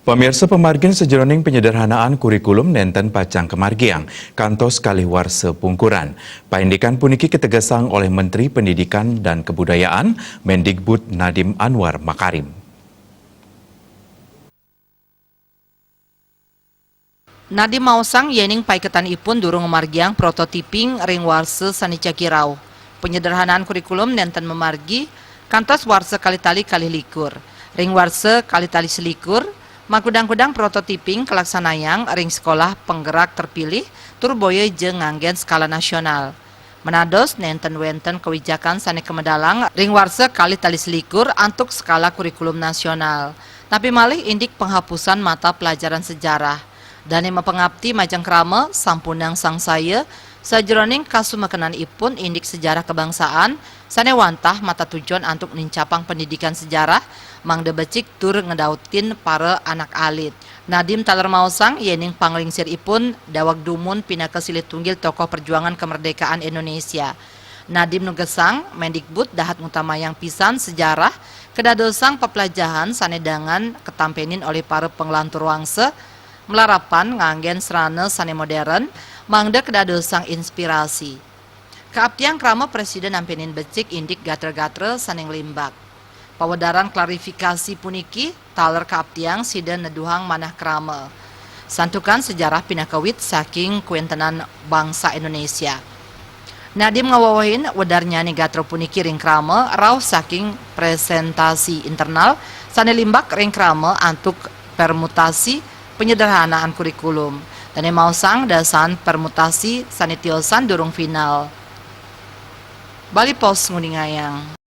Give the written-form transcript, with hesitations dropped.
Pemirsa pemargian sejroning penyederhanaan kurikulum nenten pacang kemargiang, kantos kaliwarse pungkuran. Paindikan puniki ketegasang oleh Menteri Pendidikan dan Kebudayaan, Mendikbud Nadiem Anwar Makarim. Nadiem mausang yening paiketan ipun durung margiang prototiping ring warse sanica kirau. Penyederhanaan kurikulum nenten memargi, kantos warse kali-tali kali likur. Ring warse kali-tali selikur, magudang-gudang prototiping kelaksanayang ring sekolah penggerak terpilih turboye jeung nganggen skala nasional. Menados nenten wenten kewijakan sane kemedalang ring warse kali tali selikur antuk skala kurikulum nasional. Tapi malih indik penghapusan mata pelajaran sejarah. Dani mapengabti majang krama sampunang sangsaya sajroning kasumekenan ipun indik sejarah kebangsaan sane wantah mata tujuan antuk nincapang pendidikan sejarah mangde becik tur ngedautin para anak alit. Nadiem taler mausang yening panglingsir ipun dawag dumun pinaka silih tunggil tokoh perjuangan kemerdekaan Indonesia. Nadiem nugesang Mendikbud dahat ngutamayang pisan sejarah kedadosang pepelajahan sanedangan ketampenin oleh para penglantur wangse melarapan nganggen serana sane modern mangde kedadosang inspirasi. Kaaptiang krama Presiden ampenin becik indik gatre-gatre saneng limbak. Pawadaran klarifikasi puniki taler kaaptiang siden neduhang manah krama. Santukan sejarah pinakawit saking kuentenan bangsa Indonesia. Nadiem ngawawahin wadarnya ni gatre puniki ring krama raw saking presentasi internal sane limbak ring krama antuk permutasi penyederhanaan kurikulum. Dan mausang dasan permutasi sanitiosan durung final. Bali Pos Nguningayang.